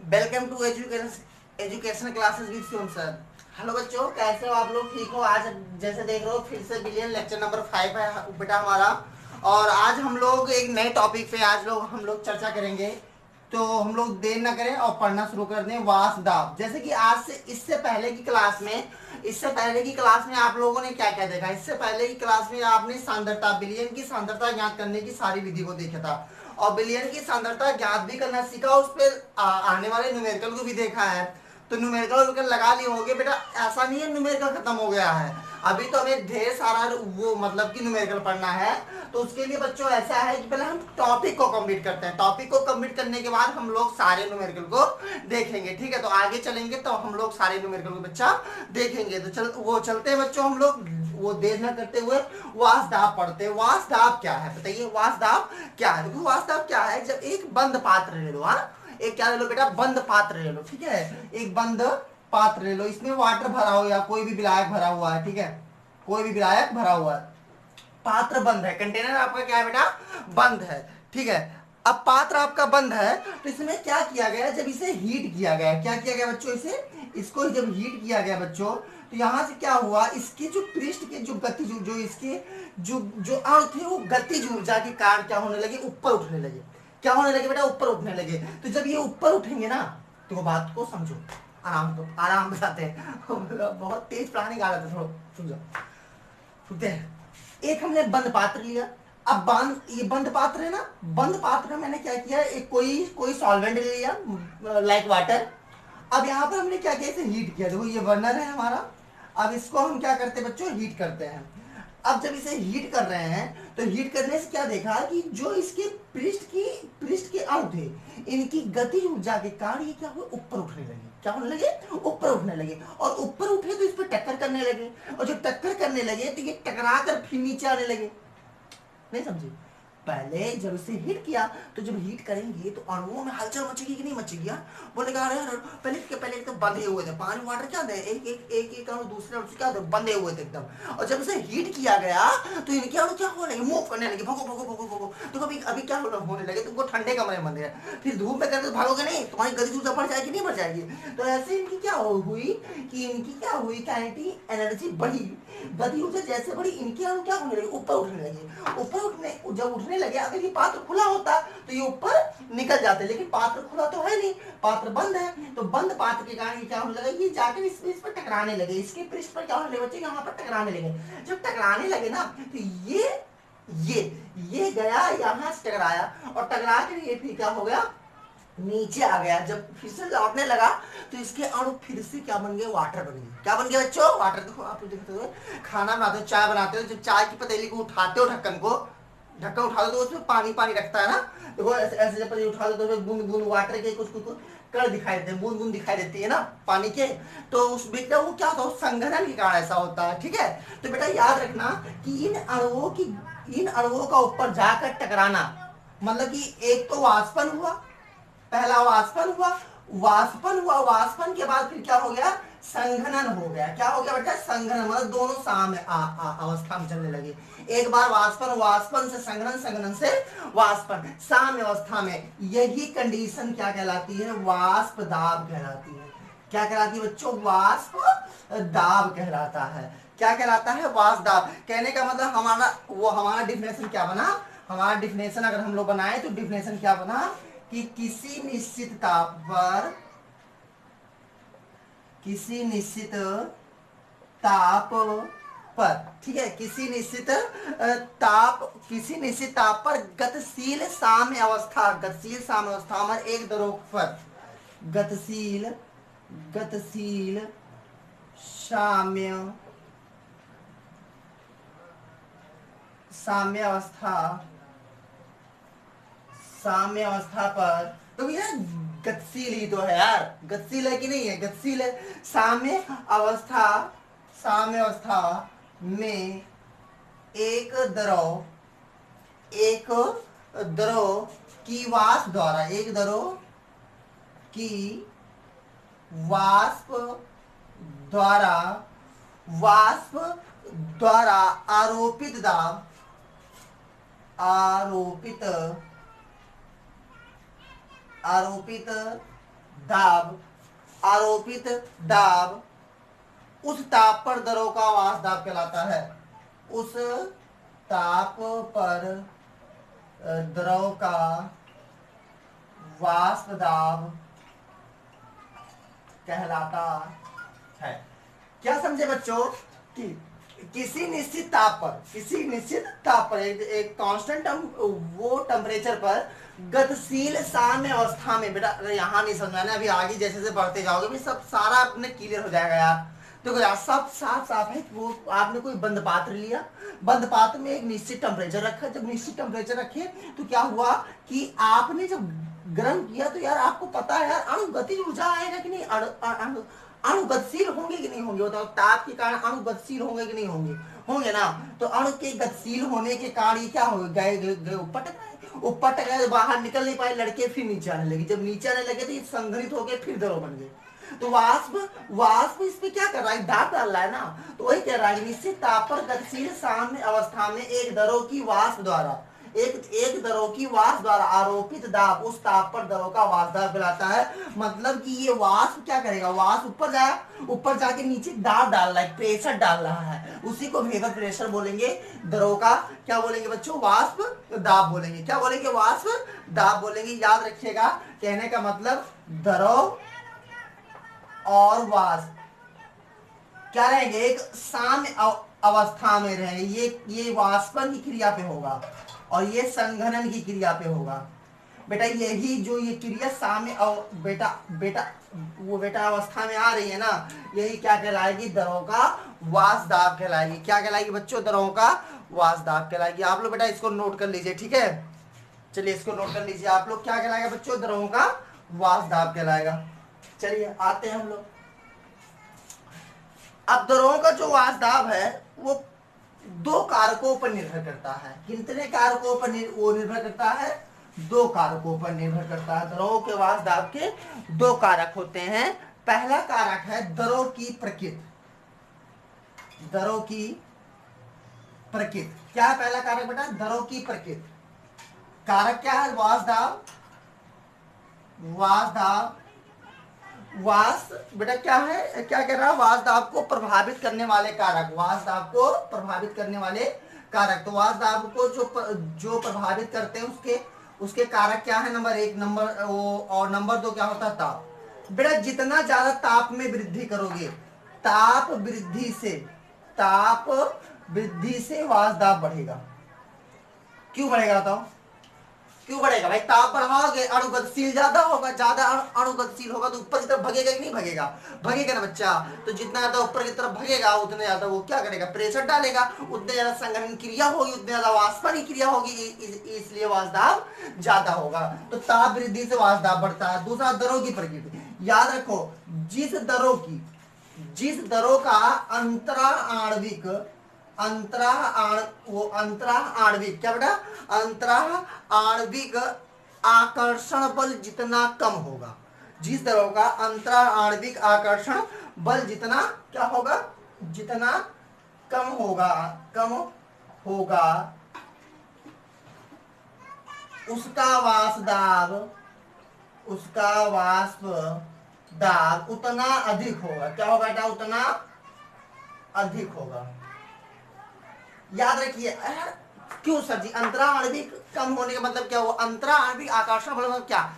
Welcome to education classes with Shivam sir. Hello बच्चों, कैसे हो आप लोग? ठीक हो? आज जैसे देख रहे हो फिर से बिलियन लेक्चर नंबर 5 है बेटा हमारा। और आज हम लोग एक नए टॉपिक पे हम लोग चर्चा करेंगे। तो हम लोग देर ना करें और पढ़ना शुरू कर दें। वास दाब, जैसे कि आज से इससे पहले की क्लास में आप लोगों ने क्या क्या देखा? इससे पहले की क्लास में आपने सांद्रता, बिलियन की सांद्रता ज्ञात करने की सारी विधि को देखा था और बिलियन की सांद्रता ज्ञात भी करना सीखा। उस पर आने वाले न्यूमेरिकल को भी देखा है। तो न्यूमेरिकल लगा लिए होंगे बेटा। ऐसा नहीं है न्यूमेरिकल खत्म हो गया है, अभी तो हमें ढेर सारा वो मतलब कि न्यूमेरिकल पढ़ना है। तो उसके लिए बच्चों ऐसा है कि पहले हम टॉपिक को कंप्लीट करते हैं। टॉपिक को कंप्लीट करने के बाद हम लोग सारे न्यूमेरिकल को देखेंगे। ठीक है, तो आगे चलेंगे तो हम लोग सारे न्यूमेरिकल को बच्चा देखेंगे। तो चलते हैं बच्चों, हम लोग वो देर न करते हुए वासदाब पढ़ते हैं। वासदाब क्या है बताइए? वासदाब क्या है? देखो वासदाब क्या है, जब एक बंद पात्र ले लो। हाँ, एक क्या ले लो बेटा? बंद पात्र ले लो। ठीक है, एक बंद पात्र ले लो, इसमें वाटर भरा हो या कोई भी विलायक भरा हुआ है। ठीक है, कोई भी विलायक भरा हुआ है, पात्र बंद है, कंटेनर आपका क्या है बेटा? बंद है। ठीक है, अब पात्र आपका बंद है तो इसमें क्या किया गया? जब इसे हीट किया गया, क्या किया गया बच्चों? इसको जब हीट किया गया बच्चों, तो यहां से क्या हुआ? इसके जो पृष्ठ के जो गति जो इसके जो जो अणु थे वो गतिज ऊर्जा के कारण क्या होने लगे? ऊपर उठने लगे। क्या होने लगे बेटा? ऊपर उठने लगे। तो जब ये ऊपर उठेंगे ना, तो बात को समझो, आराम बताते हैं बहुत तेज पढ़ाने का आदत है, थोड़ा समझो। ठीक है, एक हमने बंद पात्र लिया। अब ये बंद पात्र है ना, बंद पात्र में मैंने क्या किया? एक कोई सॉल्वेंट ले लिया, लाइक वाटर। अब यहाँ पर हमने क्या किया? इसे हीट किया। देखो ये बर्नर है हमारा। अब इसको हम क्या करते हैं बच्चों? हीट करते हैं। अब जब इसे हीट कर रहे हैं तो हीट करने से क्या देखा कि जो इसके पृष्ठ के अणु थे, इनकी गति ऊर्जा के कारण ये क्या हुआ? ऊपर उठने लगे। क्या होने लगे? ऊपर उठने लगे। और ऊपर उठे तो इस पर टक्कर करने लगे, और जब टक्कर करने लगे तो ये टकरा कर फिर नीचे आने लगे। नहीं समझे? पहले जब इसे हीट किया तो जब हीट करेंगे तो अणुओं में हलचल मचेगी कि नहीं मचेगी? बोलेगा अरे अरे, पहले एकदम बंधे हुए थे। पानी वाटर क्या थे? एक अणु दूसरे अणु से क्या थे? बंधे हुए थे एकदम। और जब इसे हीट किया गया तो इनके अणु क्या होने लगे? मूव करने लगे, भगो भगो भगो भगो। तो अभी अभी क्या होने लगे? तुमको ठंडे कमरे में बंधे हैं, फिर धूप में करके तो भागोगे नहीं, तुम्हारी गति ऊर्जा बढ़ जाएगी नहीं बढ़ जाएगी? तो ऐसे इनकी क्या हुई कि इनकी क्या हुई? काइनेटिक एनर्जी बढ़ी, गति ऊर्जा जैसे बढ़ी, इनके अणु क्या होने लगे? ऊपर उठने लगे। जब उठने लगे, अगर ये पात्र खुला होता तो ये ऊपर निकल जाते, लेकिन पात्र खुला तो है नहीं, पात्र बंद है। तो बंद पात्र के कारण ये क्या होने लगा? ये जाकर इस पर टकराने लगे, इसके पृष्ठ पर क्या होने लगे बच्चे? यहाँ पर टकराने लगे। जब टकराने लगे ना तो ये गया यहाँ से टकराया, और टकरा के ये फिर क्या हो गया? नीचे आ गया। जब फिर से लौटने लगा तो इसके अणु फिर से क्या बन गए? वाटर बन गए। क्या बन गया बच्चों? वाटर। देखो आप देखते हो, खाना बनाते हो, चाय बनाते हो, जब चाय की पतीली को उठाते हो, ढक्कन उठा दो तो उसमें पानी पानी रखता है ना। देखो ऐसे ऐसे जब पतीली उठा दो तो उसमें बूंद बूंद वाटर के कुछ कुछ कण दिखाई देते हैं, बूंद बूंद दिखाई देती है ना पानी के। तो उस बेटा वो क्या होता है? संघनन के कारण ऐसा होता है। ठीक है, तो बेटा याद रखना कि इन अणुओं का ऊपर जाकर टकराना मतलब कि एक तो वाष्पन हुआ, पहला वाष्पन के बाद फिर क्या हो गया? संघनन हो गया। क्या हो गया बेटा? संघनन, मतलब दोनों साम अवस्था में चलने लगे। एक बार वाष्पन से संघनन, संघनन से वाष्पन, साम्य अवस्था में। यही कंडीशन क्या कहलाती है? वाष्प दाब कहलाती है। क्या कहलाती है बच्चों? वाष्प दाब कहलाता है। क्या कहलाता है? वाष्प दाब। कहने का मतलब हमारा डिफिनेशन क्या बना? हमारा डिफिनेशन अगर हम लोग बनाए तो डिफिनेशन क्या बना कि किसी निश्चित ताप पर, ठीक है, किसी निश्चित ताप पर गतिशील साम्य अवस्था में एक दरों पर गतिशील साम्य साम्य अवस्था पर, तो भैया गतिशील ही तो है यार, गतिशील है कि नहीं है? गतिशील है। साम्य अवस्था में एक द्रव की वाष्प द्वारा वाष्प द्वारा आरोपित दाब, आरोपित दाब उस ताप पर दरों का वाष्प दाब कहलाता है। उस ताप पर द्रव का वाष्प दाब कहलाता है। क्या समझे बच्चों कि किसी निश्चित ताप पर एक कांस्टेंट वो टेम्परेचर पर गतिशील साम्य अवस्था में, बेटा यहाँ नहीं समझना है, अभी आगे जैसे जैसे बढ़ते जाओगे भी सब सारा अपने क्लियर हो जाएगा यार। देखो यार सब साफ साफ है। वो आपने कोई बंद पात्र लिया, बंद पात्र में एक निश्चित टेम्परेचर रखा, जब निश्चित टेम्परेचर रखे तो क्या हुआ कि आपने जब गर्म किया तो यार आपको पता है यार अणु गतिज ऊर्जा आएगा कि नहीं, अणु गतिशील होंगे कि नहीं होंगे, बताओ ताप के कारण अणु गतिशील होंगे कि नहीं होंगे, होंगे ना। तो अणु के गतिशील होने के कारण ये क्या हो गए ऊपर टक गए, बाहर निकल नहीं पाए लड़के, फिर नीचे आने लगे, जब नीचे आने लगे तो ये संघनित होकर फिर द्रव बन गए। तो वाष्प इस पे क्या कर रहा है, दाब डाल रहा है ना। तो वही कह रहा है निश्चित ताप पर गतिशील साम्य अवस्था में एक दरों की वाष्प द्वारा एक दरों की वाष्प द्वारा आरोपित दाब उस ताप पर दरों का वाष्प दाब कहलाता है। मतलब कि ये वाष्प क्या करेगा, वाष्प ऊपर जाके नीचे दाब डाल रहा है, प्रेशर डाल रहा है, उसी को वेपर प्रेशर बोलेंगे। दरों का क्या बोलेंगे बच्चों, वाष्प दाब बोलेंगे। क्या बोलेंगे, वाष्प दाब बोलेंगे। याद रखिएगा, कहने का मतलब दरों और वाष्प क्या रहेंगे, एक साम्य अवस्था में रहेंगे। ये वाष्पन की क्रिया पे होगा और ये संघनन की क्रिया पे होगा। बेटा यही जो ये क्रिया साम्य बेटा अवस्था में आ रही है ना, यही क्या कहलाएगी, दरों का वाष्प दाब कहलाएगी। क्या कहलाएगी बच्चों, दरों का वाष्प दाब कहलाएगी। आप लोग बेटा इसको नोट कर लीजिए, ठीक है। चलिए इसको नोट कर लीजिए आप लोग, क्या कहलाएगा बच्चों, दरों का वाष्प दाब कहलाएगा। चलिए आते हैं हम लोग। अब दरों का जो वाष्प दाब है वो दो कारकों पर निर्भर करता है। कितने कारकों पर वो निर्भर करता है, दो कारकों पर निर्भर करता है। दरों के वाष्प दाब के दो कारक होते हैं। पहला कारक है दरों की प्रकृति। दरों की प्रकृति क्या है, पहला कारक बेटा, दरों की प्रकृति। कारक क्या है, वाष्प दाब वाष्प बेटा क्या है, क्या कह रहा है, वाष्प दाब को प्रभावित करने वाले कारक, वाष्प दाब को प्रभावित करने वाले कारक। तो वाष्प दाब को जो प्रभावित करते हैं उसके कारक क्या है, नंबर एक और नंबर दो क्या होता है, ताप। बेटा जितना ज्यादा ताप में वृद्धि करोगे, ताप वृद्धि से वाष्प दाब बढ़ेगा। क्यों बढ़ेगा बताओ, क्यों बढ़ेगा भाई, ताप बढ़ाओगे अणु गतिशील ज्यादा होगा, ज्यादा अणु गतिशील होगा तो ऊपर की तरफ भगेगा कि नहीं भगेगा, भगेगा ना बच्चा। तो जितना ज्यादा ऊपर की तरफ भगेगा उतने ज्यादा वो क्या करेगा, प्रेशर डालेगा, उतने ज्यादा संघनन क्रिया होगी, उतने ज्यादा वाष्पन क्रिया होगी, इसलिए वाष्प दाब ज्यादा होगा। तो ताप वृद्धि से वाष्प दाब बढ़ता है। दूसरा दरों की प्रकृति। याद रखो, जिस दरों का आणविक क्या बेटा, आणविक आकर्षण बल जितना कम होगा, जिस दरों का आणविक आकर्षण बल जितना क्या होगा, जितना कम होगा उसका वाष्प दाब उतना अधिक होगा। क्या होगा बेटा, उतना अधिक होगा। याद रखिए, क्यों सर जी, अंतराणविक कम होने का मतलब क्या हुआ, अंतराणविक आकर्षण बल मतलब क्या,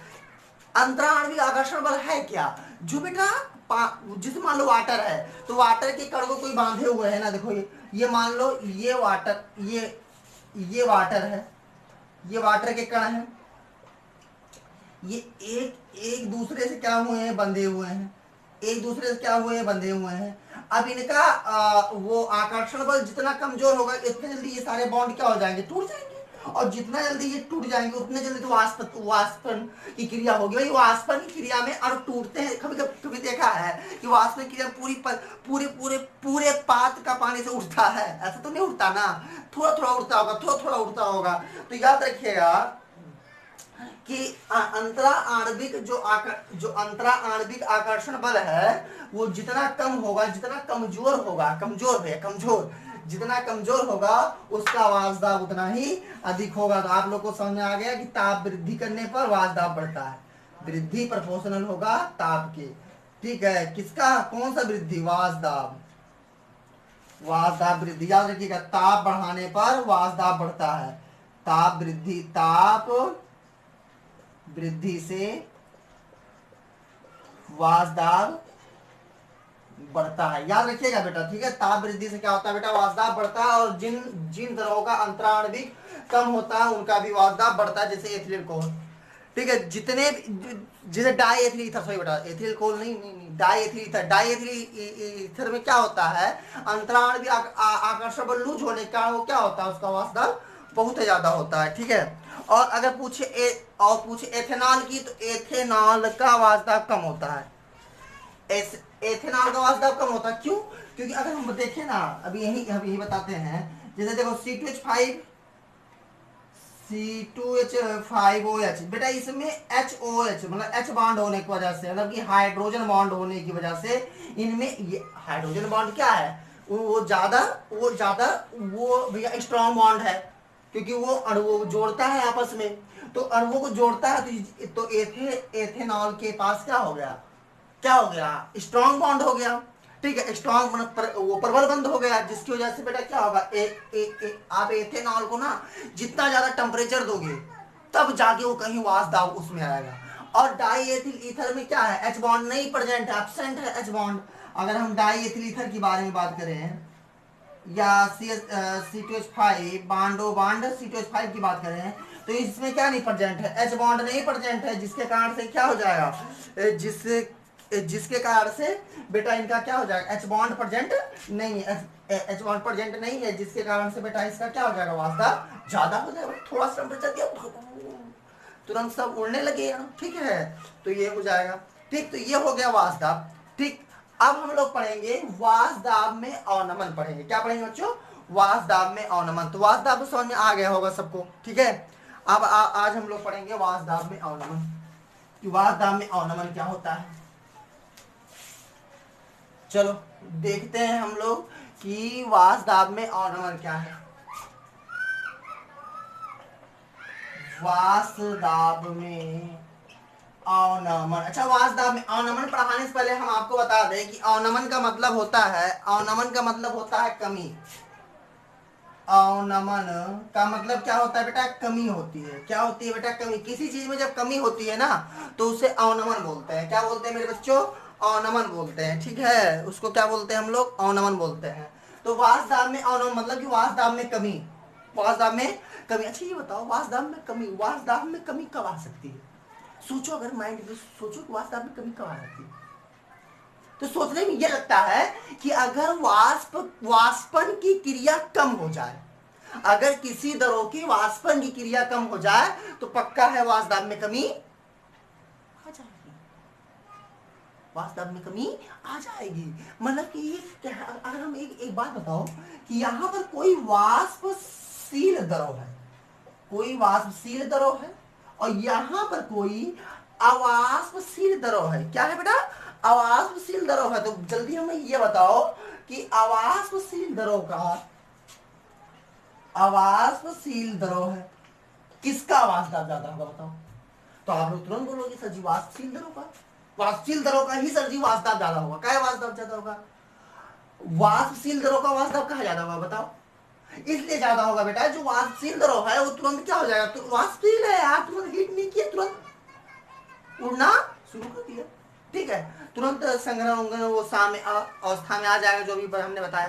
अंतराणविक आकर्षण बल है क्या, जो बेटा जिस मान लो वाटर है तो वाटर के कण को कोई बांधे हुए है ना, देखो ये मान लो ये वाटर है, ये वाटर के कण है, ये एक दूसरे से क्या हुए हैं, बंधे हुए हैं, एक दूसरे से क्या हुए हैं, बंधे हुए हैं। अब इनका वो आकर्षण बल जितना कमजोर होगा इतने जल्दी ये सारे बॉन्ड क्या हो जाएंगे, टूट जाएंगे, और जितना जल्दी ये टूट जाएंगे उतने जल्दी तो वाष्पन की क्रिया होगी। भाई वाष्पन की क्रिया में अणु टूटते हैं, कभी देखा है कि वाष्पन क्रिया पूरे पात्र का पानी से उठता है, ऐसा तो नहीं उठता ना, थोड़ा थोड़ा उठता होगा। तो याद रखिएगा कि अंतरा आणविक जो अंतरा आणविक आकर्षण बल है वो जितना कम होगा, जितना कमजोर जितना कमजोर होगा उसका वाष्प दाब उतना ही अधिक होगा। तो आप लोग को समझ में आ गया कि ताप वृद्धि करने पर वाष्प दाब बढ़ता है। वृद्धि प्रोपोर्शनल होगा ताप के। ठीक है, किसका, कौन सा वृद्धि, वाष्प दाब। वाष्प दाब वृद्धि याद रखिएगा, ताप बढ़ाने पर वाष्प दाब बढ़ता है। ताप वृद्धि, ताप वृद्धि से वाष्प दाब बढ़ता है, याद रखिएगा बेटा। ठीक है, ताप वृद्धि से क्या होता है बेटा, वाष्प दाब बढ़ता है। और जिन जिन द्रवों का अंतराणविक कम होता है उनका भी वाष्प दाब बढ़ता है, जैसे एथिलीन कोल। ठीक है, जितने जैसे डाई एथिल ईथर, सॉरी बेटा एथिल कोल नहीं, die ethyl ether. Die ethyl ether में क्या होता है, अंतराणविक आकर्षण बल लूज होने का वो क्या होता है, उसका वाष्प दाब बहुत ज्यादा होता है। ठीक है, और अगर पूछे एथेनॉल की, तो एथेनॉल का वाष्प दाब कम होता है। एथेनॉल का वाष्प दाब कम होता है, क्यों, क्योंकि अगर हम देखें ना, अभी यही बताते हैं। जैसे देखो C2H5 C2H5OH बेटा, इसमें HOH मतलब H बॉन्ड होने की वजह से, मतलब कि हाइड्रोजन बॉन्ड होने की वजह से इनमें ये हाइड्रोजन बॉन्ड क्या है, वो ज्यादा वो भैया स्ट्रॉन्ग बॉन्ड है, क्योंकि वो अणुओं को जोड़ता है आपस में। तो अणुओं को जोड़ता है, तो एथेनॉल के पास क्या हो गया, स्ट्रॉन्ग बॉन्ड हो गया। ठीक है, स्ट्रॉन्ग वो प्रबल बंध हो गया, जिसकी वजह से बेटा क्या होगा, आप एथेनॉल को ना जितना ज्यादा टेम्परेचर दोगे तब जाके वो कहीं वाष्प दाब उसमें आएगा। और डाई एथिल ईथर में क्या है, एच बॉन्ड नहीं प्रेजेंट है, एब्सेंट है एच बॉन्ड। अगर हम डाई एथिल ईथर की बारे में बात करें, या C2H5 बांडो बांड C2H5 की बात करें, तो इसमें क्या नहीं प्रेजेंट है, एच बॉन्ड नहीं प्रेजेंट है, जिसके कारण से क्या हो जाएगा, जिसके कारण से बेटा इनका क्या हो जाएगा, एच बॉन्ड प्रेजेंट नहीं है, एच बॉन्ड प्रेजेंट नहीं है, जिसके कारण से बेटा इसका क्या हो जाएगा, वाष्प दाब ज्यादा हो जाएगा। थोड़ा सा टेम्परेचर दिया तुरंत सब उड़ने लगे। ठीक है, तो ये हो जाएगा। ठीक, तो ये हो गया वाष्प दाब। ठीक, अब हम लोग पढ़ेंगे वाष्प दाब में अवनमन पढ़ेंगे। क्या पढ़ेंगे बच्चों, वाष्प दाब में अवनमन। तो वाष्प दाब समझ में आ गया होगा सबको। ठीक है, अब आज हम लोग पढ़ेंगे वाष्प दाब में अवनमन, कि वाष्प दाब में अवनमन क्या होता है। चलो देखते हैं हम लोग कि वाष्प दाब में अवनमन क्या है। वाष्प दाब में अवनमन, अच्छा वाष्प दाब में अवनमन पढ़ाने से पहले हम आपको बता दें कि अवनमन का मतलब होता है, अवनमन का मतलब होता है कमी। अवनमन का मतलब क्या होता है बेटा, कमी होती है। क्या होती है बेटा, कमी। किसी चीज में जब कमी होती है ना, तो उसे अवनमन बोलते हैं। क्या बोलते हैं मेरे बच्चों, अवनमन बोलते हैं। ठीक है, उसको क्या बोलते हैं हम लोग, अवनमन बोलते हैं। तो वाष्प दाब में अवनमन मतलब कि वाष्प दाब में कमी, वाष्प दाब में कमी। अच्छा ये बताओ, वाष्प दाब में कमी, वाष्प दाब में कमी कब आ सकती है, सोचो, अगर माइंड में सोचो कि वाष्प दाब में कमी कब आ सकती है, तो सोचने में यह लगता है कि अगर वाष्पन की क्रिया कम हो जाए, अगर किसी द्रव की वाष्पन की क्रिया कम हो जाए, तो पक्का है वाष्प दाब में कमी आ जाएगी, वाष्प दाब में कमी आ जाएगी। मतलब कि ये अगर हम एक बात बताओ कि यहां पर कोई वाष्पशील द्रव है, कोई वाष्पशील द्रव है, और यहां पर कोई अवाष्पशील द्रव है। क्या है बेटा, अवाष्पशील द्रव है। तो जल्दी हमें ये बताओ कि अवाष्पशील द्रव का, अवाष्पशील द्रव है, किसका वाष्प दाब ज्यादा होगा बताओ। तो आप लोग तुरंत बोलोगे सर जी वाष्पशील द्रव का, वाष्पशील द्रव का ही सर जी वाष्प दाब ज्यादा होगा। क्या वाष्प दाब ज्यादा होगा, वाष्पशील द्रव का वाष्प दाब कहाँ ज्यादा होगा बताओ। इसलिए ज्यादा होगा बेटा, जो वाष्पशील द्रव है वो तुरंत क्या हो जाएगा, तो वाष्पशील है यार, तुरंत हीट नहीं किया, तुरंत उड़ना शुरू कर दिया। ठीक है, तुरंत संग्रह वो सामने अवस्था में आ जाएगा, जो भी हमने बताया,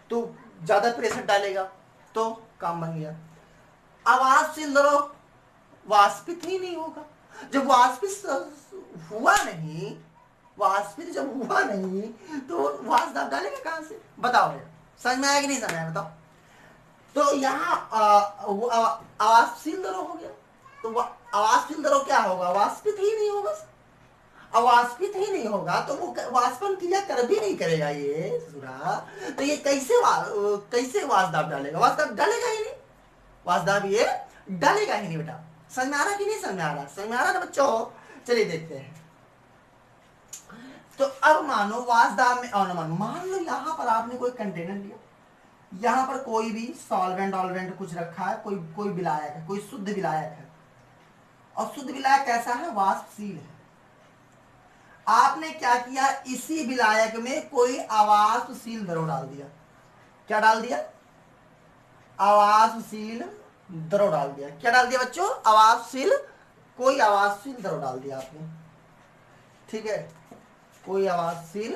तो ज्यादा प्रेशर डालेगा, तो काम बन गया। अवाष्पशील द्रव वाष्पित ही नहीं होगा। जब वाष्पित जब हुआ नहीं, तो वाष्प दाब डालेगा कहां से बताओ भैया, समझ में आया कि नहीं समझ में आया बताओ। तो यहाँ अवाष्पशील द्रव हो गया, तो अवाष्पशील द्रव क्या होगा, वाष्पित ही नहीं होगा। अवाष्पित ही नहीं होगा तो वो वाष्पन क्रिया कर भी नहीं करेगा ये ससुरा, तो ये कैसे वाष्प दाब डालेगा, वाष्प दाब डालेगा ही नहीं, वाष्प दाब ये डालेगा ही नहीं बेटा। समझ में आ रहा कि नहीं समझ में आ रहा, समझ में आ रहा ना बच्चों। चलिए देखते हैं। तो अब मानो वाष्प दाब में अवनमन, मान लो यहां पर आपने कोई कंटेनर लिया, यहां पर कोई भी सॉल्वेंट ऑल्वेंट कुछ रखा है, कोई विलायक है, कोई शुद्ध विलायक है, और शुद्ध विलायक कैसा है, वाष्पशील है। आपने क्या किया, इसी विलायक में कोई आवासशील द्रव डाल दिया। क्या डाल दिया, आवासशील द्रव डाल दिया। क्या डाल दिया बच्चों, आवासशील, कोई आवासशील द्रव डाल दिया आपने, ठीक है, कोई आवासशील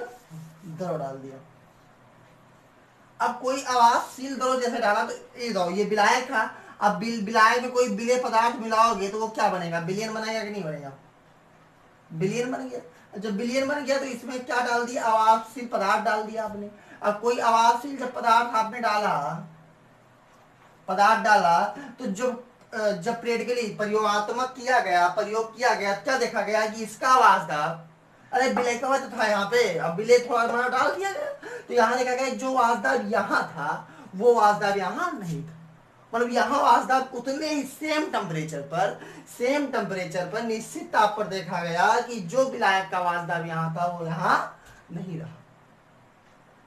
द्रव डाल दिया। अब कोई आवासशील द्रव जैसे डाला तो ये विलायक था। अब विलायक में कोई विलेय पदार्थ मिलाओगे तो वो क्या बनेगा, विलयन बनेगा कि नहीं बनेगा, विलयन बन गया। जब विलयन बन गया तो इसमें क्या डाल दिया, आवासशील पदार्थ डाल दिया आपने। अब कोई आवासशील जब पदार्थ आपने डाला, पदार्थ डाला, तो जब प्रैक्टिकली प्रयोगात्मक किया गया, प्रयोग किया गया, क्या देखा गया कि इसका आवाज था, अरे विलय का तो था यहाँ पे, अब विलय थोड़ा थोड़ा डाल दिया गया, तो यहाँ देखा गया जो वासदाब यहाँ था वो वासदाब यहाँ नहीं था। मतलब यहाँ वासदाब उतने ही सेम टेम्परेचर पर निश्चित ताप पर देखा गया कि जो विलायक का वासदाब यहाँ था वो यहाँ नहीं रहा,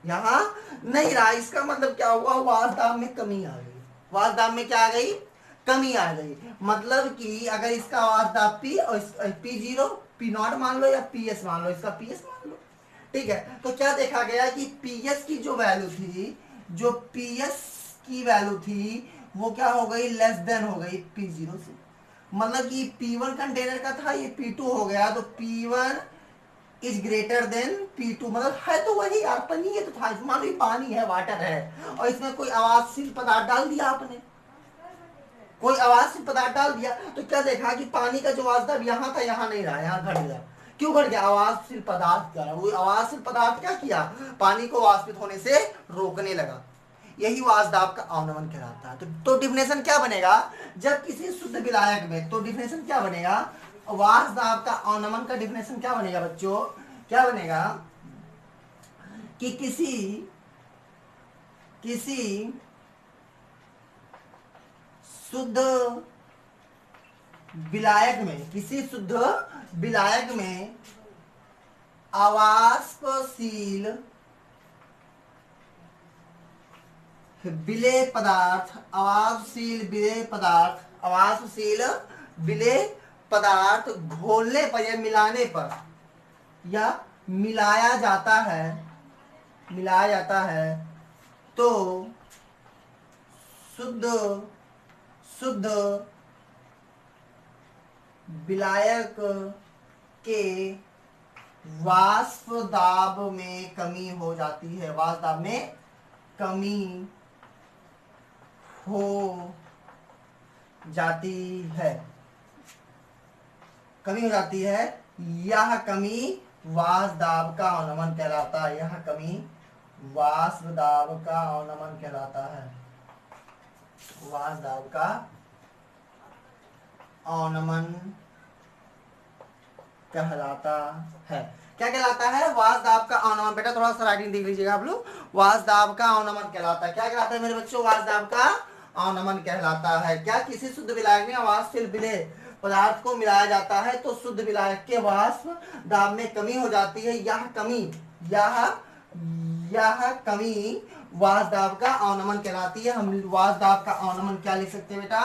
यहाँ नहीं रहा। इसका मतलब क्या हुआ, वासदाब में कमी आ गई। वासदाब में क्या आ गई, कमी आ गई। मतलब कि अगर इसका वासदाब P और P0 P0 मान लो या PS मान लो, इसका PS मान लो, ठीक है। तो क्या देखा गया कि PS की जो वैल्यू थी, जो PS की वैल्यू थी वो क्या हो गई, लेस देन हो गई P0 से। मतलब कि P1 कंटेनर का था, ये P2 हो गया, तो P1 is greater than P2। मतलब है तो वही यार, पानी है तो था, मान लो पानी है, वाटर है, और इसमें कोई आवासशील पदार्थ डाल दिया आपने, कोई आवासशील पदार्थ डाल दिया, तो क्या देखा कि पानी का जो वासदाब यहाँ था यहाँ नहीं रहा, यहाँ घट गया। क्यों घट गया, आवासशील पदार्थ क्या, वो आवासशील पदार्थ क्या किया, पानी को वाष्पित होने से रोकने लगा। यही वासदाब का अवनमन कहलाता है। तो डिफिनेशन क्या बनेगा, जब किसी शुद्ध विलायक में, तो डिफिनेशन क्या बनेगा, वासदाब का अवनमन का डिफिनेशन क्या बनेगा बच्चों, क्या बनेगा कि किसी शुद्ध विलायक में, किसी शुद्ध विलायक में आवासशील विलेय पदार्थ, आवासशील विलेय पदार्थ घोलने पर या मिलाने पर, या मिलाया जाता है तो शुद्ध विलायक के वाष्प दाब में कमी हो जाती है, वाष्प दाब में कमी हो जाती है, कमी हो जाती है। यह कमी वाष्प दाब का अवनमन कहलाता है, यह कमी वाष्प दाब का अवनमन कहलाता है, वाष्प दाब का अवनमन कहलाता है। क्या कहलाता है, वाष्प दाब का अवनमन। बेटा थोड़ा सा राइटिंग देख लीजिएगा आप लोग, वाष्प दाब का अवनमन कहलाता है। क्या कहलाता है मेरे बच्चों, वाष्प दाब का अवनमन कहलाता है। क्या, किसी शुद्ध विलायक में आवासशील विलेय पदार्थ को मिलाया जाता है तो शुद्ध विलायक के वाष्प दाब में कमी हो जाती है। यह कमी वाष्प दाब का अवनमन कहलाती है। हम वाष्प दाब का अवनमन क्या लिख सकते हैं बेटा,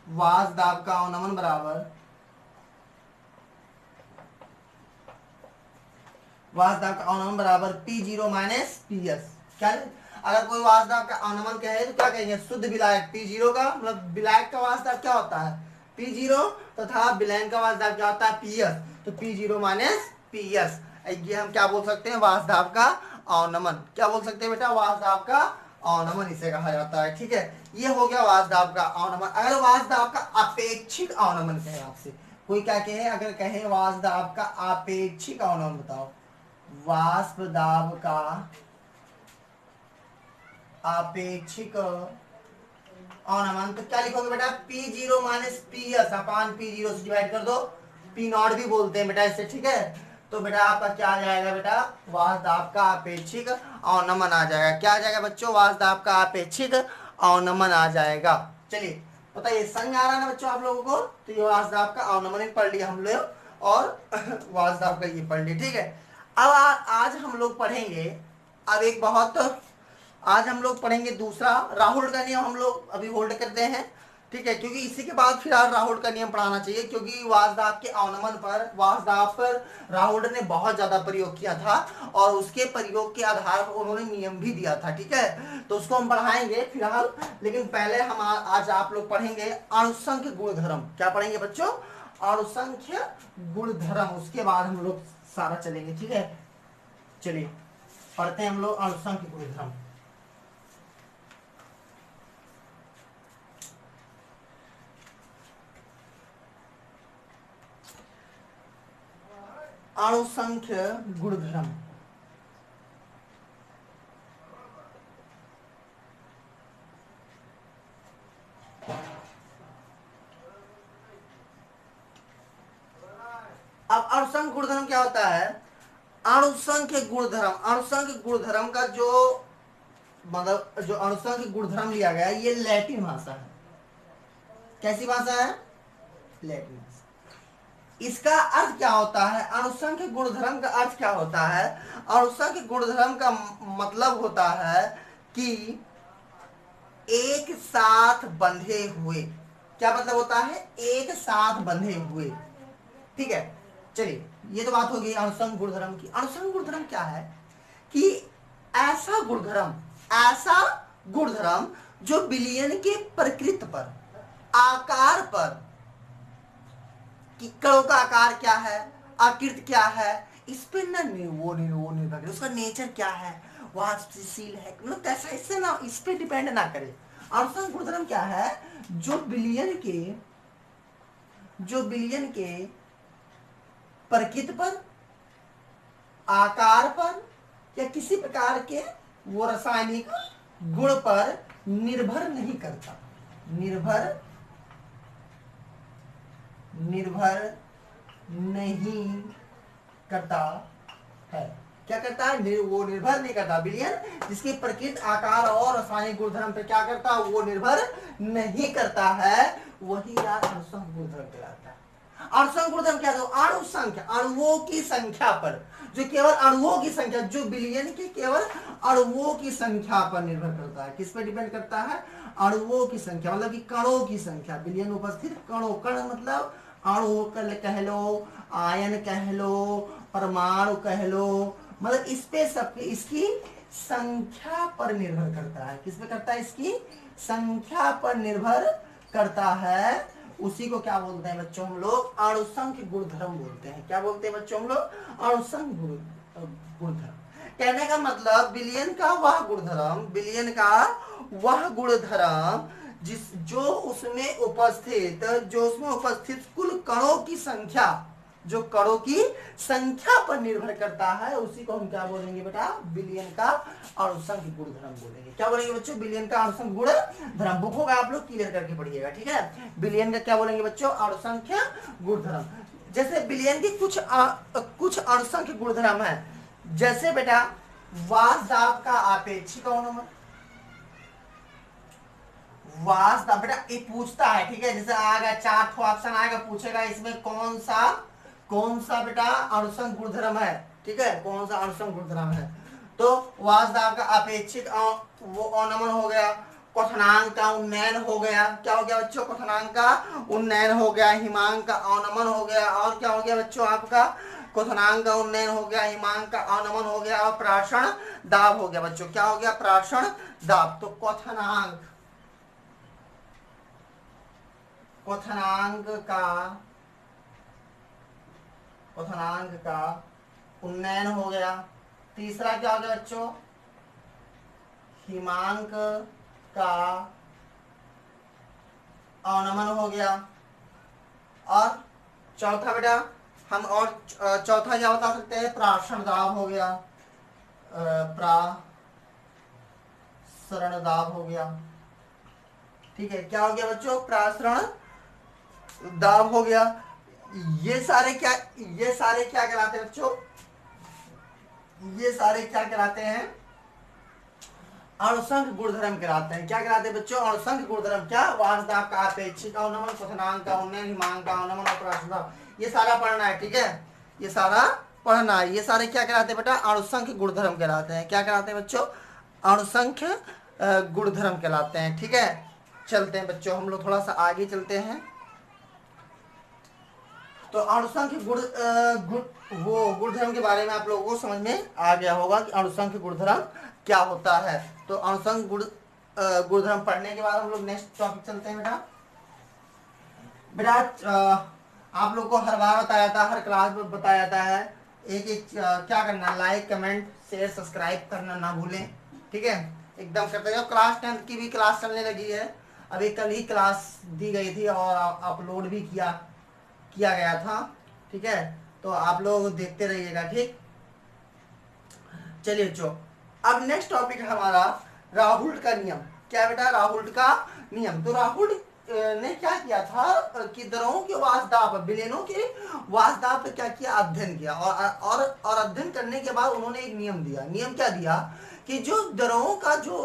वाष्प दाब का अवनमन बराबर, वाष्प दाब का अवनमन बराबर P0 माइनस PS। क्या, अगर कोई वाष्प दाब का अवनमन कहे तो क्या कहेंगे, शुद्ध विलायक P0 का, मतलब विलायक का वाष्प दाब क्या होता है P0, तथा विलयन का वाष्प दाब क्या होता है PS, तो P0 माइनस PS। ये हम क्या बोल सकते हैं, वाष्प दाब का अवनमन। क्या बोल सकते हैं बेटा, वाष्प दाब का अवनमन इसे कहा जाता है। ठीक है, ये हो गया वाष्प दाब का अवनमन। अगर वाष्प दाब का अपेक्षिक अवनमन कहे आपसे, कोई क्या कहे, अगर कहे वाष्प दाब का अपेक्षिक अवनमन बताओ, वाष्प दाब का अपेक्षिक अवनमन, तो क्या लिखोगे बेटा, P0 माइनस PS अपान P0 से डिवाइड कर दो, P0 भी बोलते हैं बेटा इसे। ठीक है, तो बेटा आपका क्या आ जाएगा बेटा, वाष्प दाब का अपेक्षिक अवनमन आ जाएगा। क्या आ जाएगा बच्चों, वाष्प दाब का अपेक्षिक अवनमन आ जाएगा। चलिए बताइए, संग आ रहा है ना बच्चों आप लोगों को, तो ये वाष्प दाब का अवनमन पढ़ लिया हम लोग, और वाष्प दाब का ये पढ़ लिया। ठीक है, अब आज हम लोग पढ़ेंगे, अब एक बहुत, आज हम लोग पढ़ेंगे दूसरा, राहुल का नियम हम लोग अभी होल्ड करते हैं। ठीक है, क्योंकि इसी के बाद फिलहाल राहुल का नियम पढ़ाना चाहिए, क्योंकि वासदाब के अवनमन पर, वासदाब पर राहुल ने बहुत ज्यादा प्रयोग किया था और उसके प्रयोग के आधार पर उन्होंने नियम भी दिया था। ठीक है, तो उसको हम पढ़ाएंगे फिलहाल, लेकिन पहले हम आज आप लोग पढ़ेंगे अणुसंख्य गुणधर्म। क्या पढ़ेंगे बच्चों? अणुसंख्य गुणधर्म। उसके बाद हम लोग सारा चलेंगे। ठीक है, चलिए पढ़ते हैं हम लोग अणुसंख्य गुणधर्म। अणुसंख्य गुणधर्म। अब अणुसंख्य गुणधर्म क्या होता है? अणुसंख्य गुणधर्म, अणुसंख्य गुणधर्म का जो मतलब जो अणुसंख्य गुणधर्म लिया गया है, ये लैटिन भाषा है। कैसी भाषा है? लैटिन भाषा। इसका अर्थ क्या होता है? अणुसंख्य गुणधर्म का अर्थ क्या होता है? अणुसंख्य गुणधर्म का मतलब होता है कि एक साथ बंधे हुए। क्या मतलब होता है? एक साथ बंधे हुए। ठीक है, चलिए ये तो बात हो गई अणुसंख्य गुणधर्म की। अणुसंख्य गुणधर्म क्या है कि ऐसा गुणधर्म, ऐसा गुणधर्म जो विलयन के प्रकृति पर, आकार पर, कि कणों का आकार क्या है, आकृति क्या है, इस पे ना वो निर्भर करे, उसका नेचर क्या है, वाष्पशील है, मतलब कैसा, इससे ना इस पे डिपेंड ना करे। अणुसंख्य गुणधर्म क्या है? जो विलयन के प्रकृति पर, आकार पर या किसी प्रकार के वो रासायनिक गुण पर निर्भर नहीं करता। निर्भर नहीं करता है। क्या करता है? वो निर्भर नहीं करता। विलयन जिसकी प्रकृति, आकार और रासायनिक गुणधर्म पे क्या करता है? वो निर्भर नहीं करता है, वही यार अणुसंख्य गुणधर्म कहलाता है। अणुसंख्य गुणधर्म क्या है? अणु संख्या, अणुओं की संख्या पर, जो केवल अणुओं की संख्या, जो विलयन के केवल अणुओं की संख्या पर निर्भर करता है। किस पर डिपेंड करता है? अणुओं की संख्या, मतलब कि कणों की संख्या। विलयन उपस्थित कणों, कण मतलब अणु कह लो, आयन कह लो, परमाणु कह लो, मतलब इस पे सब इसकी संख्या पर निर्भर करता है। किस पे करता है? इसकी संख्या पर निर्भर करता है। उसी को क्या बोलते हैं बच्चों? हम लोग अणुसंख्य गुणधर्म बोलते हैं। क्या बोलते हैं बच्चों हम लोग? अणुसंख्य गुणधर्म। कहने का मतलब विलयन का वह गुणधर्म, विलयन का वह गुणधर्म जो उसमें उपस्थित कुल कणों की संख्या, जो कणों की संख्या पर निर्भर करता है, उसी को हम क्या बोलेंगे बेटा? विलयन का अणुसंख्य गुणधर्म बोलेंगे। क्या बोलेंगे बच्चों? विलयन का अणुसंख्य गुणधर्म। बुक होगा, आप लोग क्लियर करके पढ़िएगा। ठीक है, विलयन का क्या बोलेंगे बच्चों? अणुसंख्य गुणधर्म। जैसे विलयन की कुछ अणुसंख्य गुणधर्म है, जैसे बेटा वासदाब का आपेक्षिक अवनमन। वासदाब बेटा ये पूछता है, ठीक है, जैसे आएगा 4 ठो ऑप्शन आएगा, पूछेगा इसमें कौन सा बेटा अणुसंख्य गुणधर्म है। ठीक है, कौन सा अणुसंख्य गुणधर्म है? तो वासदाब का अपेक्षिक वो अवनमन हो गया, क्वथनांक का उन्नयन हो गया। क्या हो गया बच्चों? क्वथनांक का उन्नयन हो गया, हिमांक का अवनमन हो गया, और क्या हो गया बच्चों आपका? क्वथनांक का उन्नयन हो गया, हिमांक का अवनमन हो गया, और प्राषण दाब हो गया बच्चों। क्या हो गया? प्राषण दाब। तो क्वथनांक का उन्नयन हो गया। तीसरा क्या हो गया बच्चों? हिमांक का अवनमन हो गया। और चौथा बेटा हम और चौथा क्या बता सकते हैं? प्रासरण दाब हो गया, प्रासरण दाब हो गया। ठीक है, क्या हो गया बच्चों? प्रासरण दाब हो गया। ये सारे क्या कहलाते हैं बच्चों? ये सारे क्या कहलाते हैं? अणुसंख्य गुणधर्म कहलाते हैं। क्या कहलाते हैं बच्चों? अणुसंख्य गुणधर्म। क्या? वासदाब का अपेक्षिक अवनमन, क्वथनांक का उन्नयन, हिमांक का अवनमन और प्रासरण दाब। ये सारा पढ़ना है। ठीक है, ये सारा पढ़ना है। ये सारे क्या कहलाते हैं बेटा? अणुसंख्य गुणधर्म कहलाते हैं। क्या कहलाते हैं बच्चों? अणुसंख्य गुणधर्म कहलाते हैं। ठीक है, चलते हैं बच्चों, हम लोग थोड़ा सा आगे चलते हैं। तो अणुसंख्य गुणधर्म के बारे में आप लोगों को समझ में आ गया होगा कि अणुसंख्य गुणधर्म क्या होता है। तो अणुसंख्य गुणधर्म पढ़ने के बाद हम लोग नेक्स्ट टॉपिक चलते हैं। बेटा आप लोग को हर बार बताया जाता है, हर क्लास में बताया जाता है, एक एक क्या करना, लाइक कमेंट शेयर सब्सक्राइब करना ना भूलें, ठीक है, एकदम करते जाओ। क्लास 10 की भी क्लास चलने लगी है, अभी कल ही क्लास दी गई थी और अपलोड भी किया गया था, ठीक है, तो आप लोग देखते रहिएगा, ठीक। चलिए जो अब नेक्स्ट टॉपिक है हमारा राहुल्ट का नियम। क्या बेटा? राहुल्ट का नियम। तो राहुल्ट ने क्या किया था कि दरों के वासदाव, विलेनों के वासदाव पे क्या किया, अध्ययन किया, और अध्ययन करने के बाद उन्होंने एक नियम दिया। नियम क्या दिया कि जो दरों का जो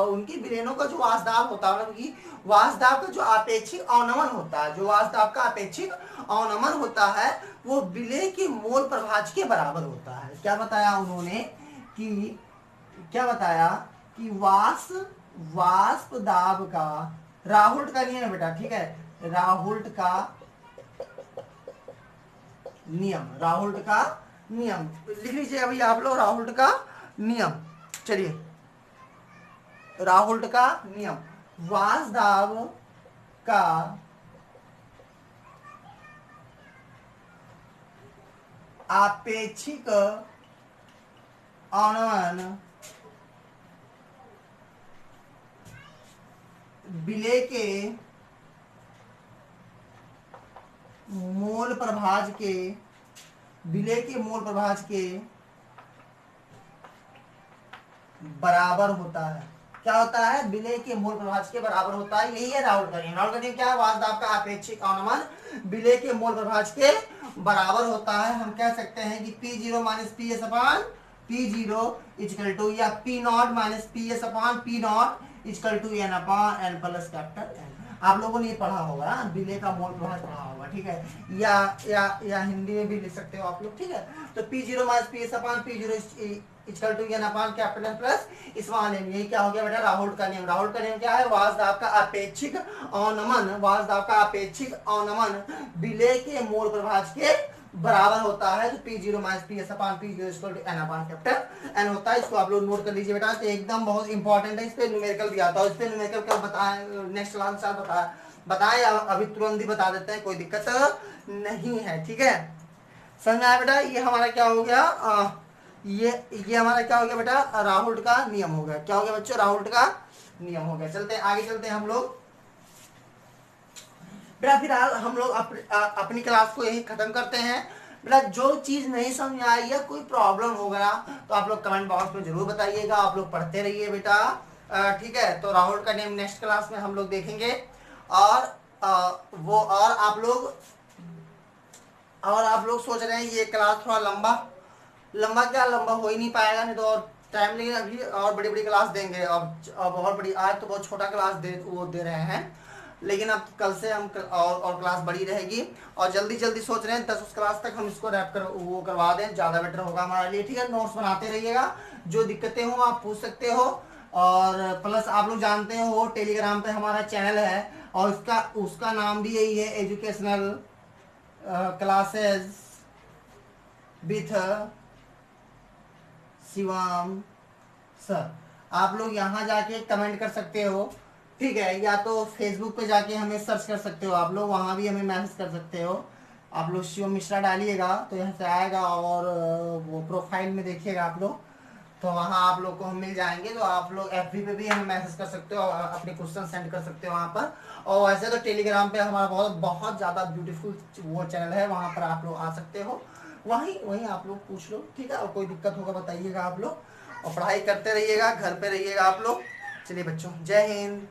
उनकी विलेनों का जो वासदाव होता है, मतलब कि वासदाव का जो आपेक्षिक अवनमन होता है, जो वासदाव का आपेक्षिक अवनमन होता है वो विलेय के मोल प्रभाज के बराबर होता है। क्या बताया उन्होंने कि क्या बताया कि वाष्प दाब का, राहुल्ट का नियम है बेटा, ठीक है, राहुल्ट का नियम, राहुल्ट का नियम लिख लीजिए अभी आप लोग, राहुल्ट का नियम। चलिए, राहुल्ट का नियम, वासदाव का आपेक्षिक अवनमन विलेय के मोल प्रभाज के, विलेय के मोल प्रभाज के बराबर होता है। क्या होता है? विलेय के मोल प्रभाज के बराबर होता है। यही है राहुल्ट का नियम। राहुल्ट का नियम क्या है? वासदाव का आपेक्षिक अवनमन विलेय के मोल प्रभाज के बराबर होता है। हम कह सकते हैं कि P0 minus P S upon P0 equal to, या P0 minus P S upon P0 equal to n upon n plus capital N। आप लोगों ने ये पढ़ा होगा, विलेय का मोल प्रभाज पढ़ा होगा, ठीक है, या हिंदी में भी लिख सकते हो आप लोग, ठीक है। तो P0 minus P S upon P0 equal to n upon capital N plus small n। यही क्या हो गया बेटा? राहुल्ट का नियम। राहुल्ट का नियम क्या है? वासदाव का आपेक्षिक अवनमन, वासदाव का आपेक्षिक अवनमन विलेय के मोल प्रभाज के बराबर होता है। तो P0 minus P S upon P0 equal to n upon capital N होता है। इसको आप लोग नोट कर लीजिए बेटा, तो एकदम बहुत इंपॉर्टेंट है। इस पे न्यूमेरिकल भी आता है, इस पे न्यूमेरिकल कल बताएं, नेक्स्ट क्लास साल बताएं, अभी तुरंत ही बता देते हैं, कोई दिक्कत नहीं है, ठीक है। समझ में आया बेटा? ये हमारा क्या हो गया, ये हमारा क्या हो गया बेटा? राहुल्ट का नियम हो गया। क्या हो गया बच्चों? राहुल्ट का नियम हो गया। चलते हैं आगे, चलते हैं हम लोग बेटा। फिलहाल हम लोग अपनी क्लास को यही खत्म करते हैं बेटा। जो चीज नहीं समझ में आई या कोई प्रॉब्लम हो गया तो आप लोग कमेंट बॉक्स में जरूर बताइएगा। आप लोग पढ़ते रहिए बेटा, ठीक है। तो राहुल्ट का नियम नेक्स्ट क्लास में हम लोग देखेंगे, और आप लोग सोच रहे हैं ये क्लास थोड़ा लंबा हो ही नहीं पाएगा, नहीं तो और टाइम लगेगा। अभी और बड़ी बड़ी क्लास देंगे, अब बहुत बड़ी, आज तो बहुत छोटा क्लास दे रहे हैं, लेकिन अब कल से हम और क्लास बड़ी रहेगी, और जल्दी सोच रहे हैं 10 क्लास तक हम इसको रैप करवा दें, ज़्यादा बेटर होगा हमारे लिए, ठीक है। नोट्स बनाते रहिएगा, जो दिक्कतें हो आप पूछ सकते हो, और प्लस आप लोग जानते हो टेलीग्राम पे हमारा चैनल है, और उसका नाम भी यही है, educational classes with Shivam sir. आप लोग यहाँ जाके कमेंट कर सकते हो, ठीक है, या तो फेसबुक पे जाके हमें सर्च कर सकते हो आप लोग, वहाँ भी हमें मैसेज कर सकते हो। आप लोग शिवम मिश्रा डालिएगा तो यहाँ से आएगा, और वो प्रोफाइल में देखिएगा आप लोग, तो वहाँ आप लोग को हम मिल जाएंगे। तो आप लोग FB पे भी हमें मैसेज कर सकते हो, अपने क्वेश्चन सेंड कर सकते हो वहाँ पर। और वैसे तो टेलीग्राम पे हमारा बहुत ज़्यादा ब्यूटीफुल वो चैनल है, वहाँ पर आप लोग आ सकते हो, वहीं आप लोग पूछ लो, ठीक है। और कोई दिक्कत होगा बताइएगा आप लोग, और पढ़ाई करते रहिएगा, घर पे रहिएगा आप लोग। चलिए बच्चों, जय हिंद।